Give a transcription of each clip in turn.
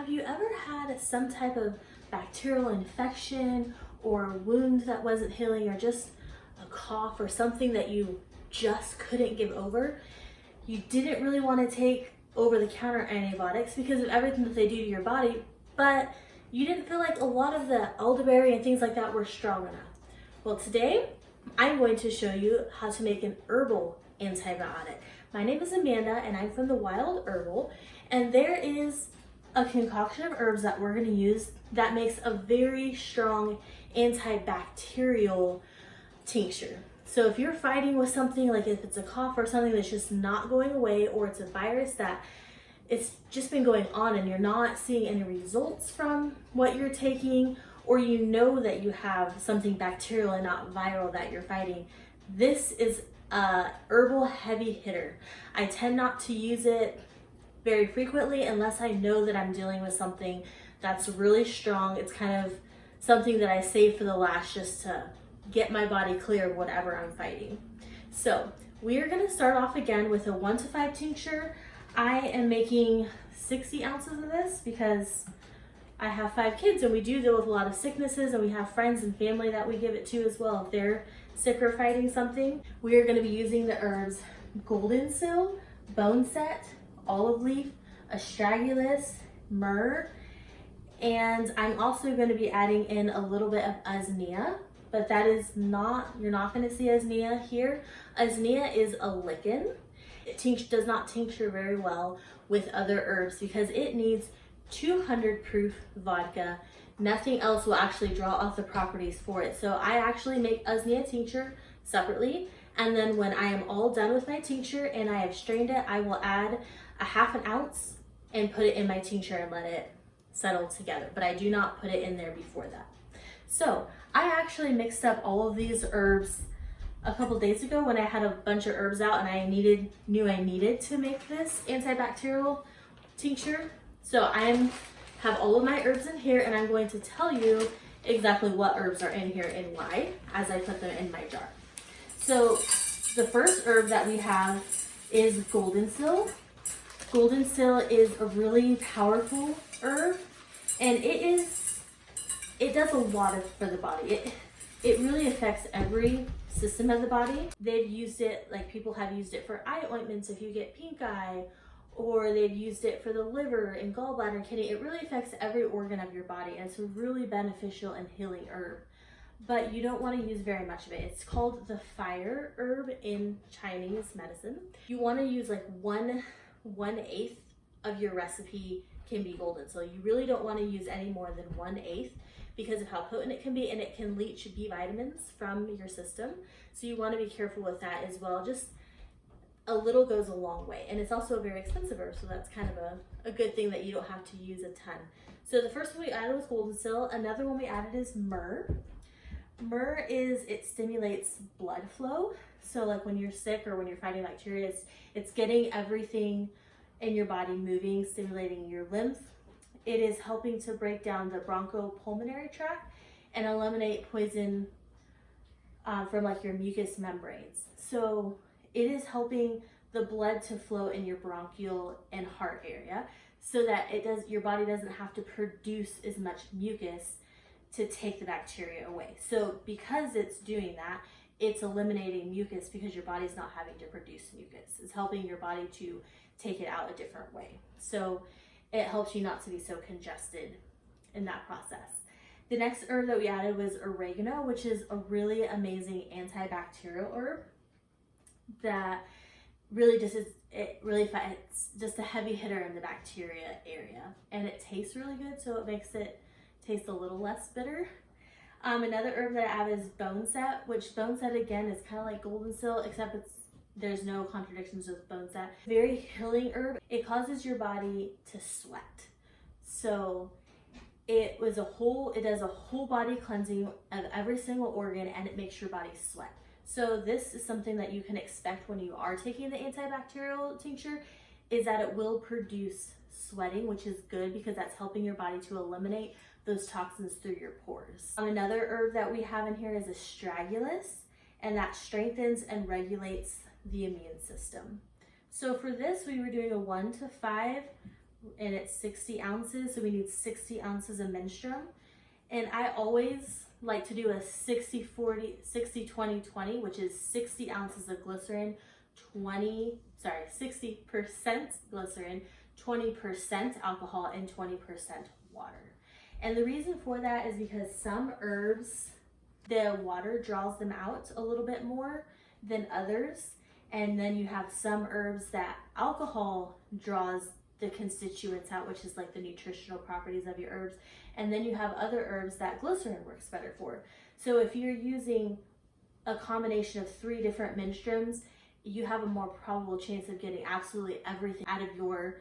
Have you ever had some type of bacterial infection or a wound that wasn't healing, or just a cough or something that you just couldn't give over? You didn't really want to take over-the-counter antibiotics because of everything that they do to your body, but you didn't feel like a lot of the elderberry and things like that were strong enough. Well, today I'm going to show you how to make an herbal antibiotic. My name is Amanda and I'm from the Wild Herbal, and there is a concoction of herbs that we're going to use that makes a very strong antibacterial tincture. So if you're fighting with something, like if it's a cough or something that's just not going away, or it's a virus that it's just been going on and you're not seeing any results from what you're taking, or you know that you have something bacterial and not viral that you're fighting, this is a herbal heavy hitter. I tend not to use it very frequently unless I know that I'm dealing with something that's really strong. It's kind of something that I save for the last, just to get my body clear of whatever I'm fighting. So we are going to start off again with a 1 to 5 tincture. I am making 60 ounces of this because I have 5 kids and we do deal with a lot of sicknesses, and we have friends and family that we give it to as well if they're sick or fighting something. We are going to be using the herbs golden seal, bone set, olive leaf, astragalus, myrrh, and I'm also going to be adding in a little bit of usnea, but that is not, you're not going to see usnea here. Usnea is a lichen. It does not tincture very well with other herbs because it needs 200 proof vodka. Nothing else will actually draw off the properties for it. So I actually make usnea tincture separately, and then when I am all done with my tincture and I have strained it, I will add a half an ounce and put it in my tincture and let it settle together, but I do not put it in there before that. So I actually mixed up all of these herbs a couple days ago when I had a bunch of herbs out and I knew I needed to make this antibacterial tincture. So I have all of my herbs in here, and I'm going to tell you exactly what herbs are in here and why as I put them in my jar. So the first herb that we have is golden seal. Golden seal is a really powerful herb, and it does a lot for the body. It really affects every system of the body. They've used it, like people have used it for eye ointments if you get pink eye, or they've used it for the liver and gallbladder and kidney. It really affects every organ of your body, and it's a really beneficial and healing herb. But you don't want to use very much of it. It's called the fire herb in Chinese medicine. You want to use like 1/8 of your recipe can be golden. So you really don't want to use any more than 1/8 because of how potent it can be, and it can leach B vitamins from your system. So you want to be careful with that as well. Just a little goes a long way, and it's also a very expensive herb, so that's kind of a good thing that you don't have to use a ton. So the first one we added was golden seal. Another one we added is myrrh. Myrrh it stimulates blood flow. So like when you're sick or when you're fighting bacteria, it's getting everything in your body moving, stimulating your lymph. It is helping to break down the bronchopulmonary tract and eliminate poison from like your mucous membranes. So it is helping the blood to flow in your bronchial and heart area so that your body doesn't have to produce as much mucus to take the bacteria away. So because it's doing that, it's eliminating mucus because your body's not having to produce mucus. It's helping your body to take it out a different way. So it helps you not to be so congested in that process. The next herb that we added was oregano, which is a really amazing antibacterial herb that really it's just a heavy hitter in the bacteria area, and it tastes really good, so it makes it taste a little less bitter. Another herb that I have is bone set, which bone set again is kind of like golden seal, except there's no contradictions with bone set. Very healing herb. It causes your body to sweat. So it does a whole body cleansing of every single organ, and it makes your body sweat. So this is something that you can expect when you are taking the antibacterial tincture, is that it will produce sweating, which is good because that's helping your body to eliminate those toxins through your pores. Another herb that we have in here is astragalus, and that strengthens and regulates the immune system. So for this, we were doing a 1 to 5 and it's 60 ounces. So we need 60 ounces of menstruum. And I always like to do a 60-20, which is 60 ounces of glycerin, 60% glycerin, 20% alcohol, and 20% water. And the reason for that is because some herbs, the water draws them out a little bit more than others. And then you have some herbs that alcohol draws the constituents out, which is like the nutritional properties of your herbs. And then you have other herbs that glycerin works better for. So if you're using a combination of 3 different menstruums, you have a more probable chance of getting absolutely everything out of your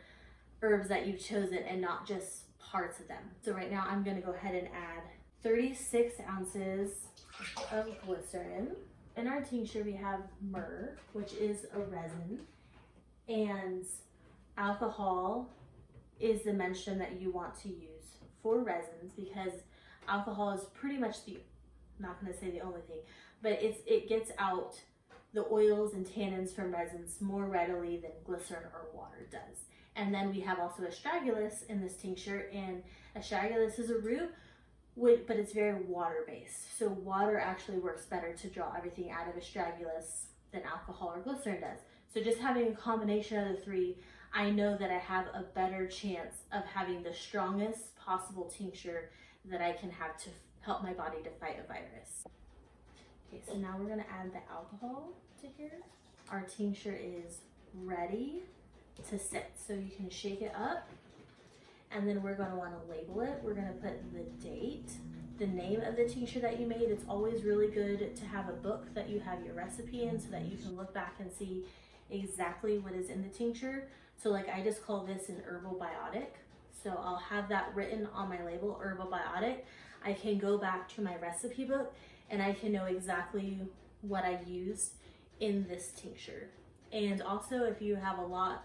herbs that you've chosen and not just parts of them. So right now I'm going to go ahead and add 36 ounces of glycerin. In our tincture we have myrrh, which is a resin, and alcohol is the menstruum that you want to use for resins, because alcohol is pretty much not going to say the only thing, but it gets out the oils and tannins from resins more readily than glycerin or water does. And then we have also astragalus in this tincture, and astragalus is a root, but it's very water-based. So water actually works better to draw everything out of astragalus than alcohol or glycerin does. So just having a combination of the 3, I know that I have a better chance of having the strongest possible tincture that I can have to help my body to fight a virus. Okay, so now we're gonna add the alcohol to here. Our tincture is ready to sit. So you can shake it up, and then we're gonna wanna label it. We're gonna put the date, the name of the tincture that you made. It's always really good to have a book that you have your recipe in so that you can look back and see exactly what is in the tincture. So like I just call this an herbal biotic. So I'll have that written on my label, herbal biotic. I can go back to my recipe book and I can know exactly what I used in this tincture. And also if you have a lot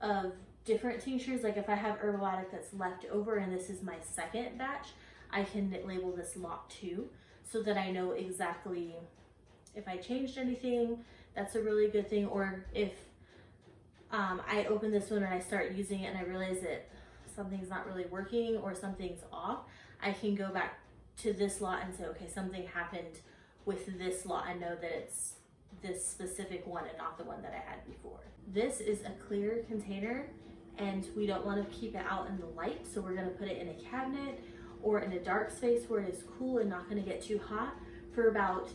of different tinctures, like if I have herbal biotic that's left over and this is my second batch, I can label this lot 2 so that I know exactly if I changed anything. That's a really good thing. Or if I open this one and I start using it and I realize that something's not really working or something's off, I can go back to this lot and say, okay, something happened with this lot. I know that it's this specific one and not the one that I had before. This is a clear container and we don't want to keep it out in the light. So we're going to put it in a cabinet or in a dark space where it is cool and not going to get too hot for about,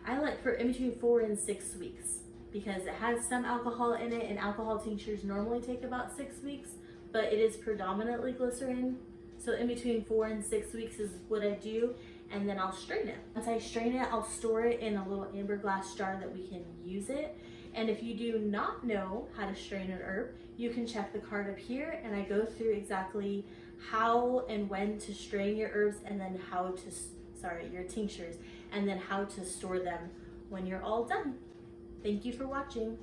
I like for in between 4 and 6 weeks, because it has some alcohol in it, and alcohol tinctures normally take about 6 weeks, but it is predominantly glycerin. So in between 4 and 6 weeks is what I do, and then I'll strain it. Once I strain it, I'll store it in a little amber glass jar that we can use it. And if you do not know how to strain an herb, you can check the card up here, and I go through exactly how and when to strain your herbs, and then how to, your tinctures, and then how to store them when you're all done. Thank you for watching.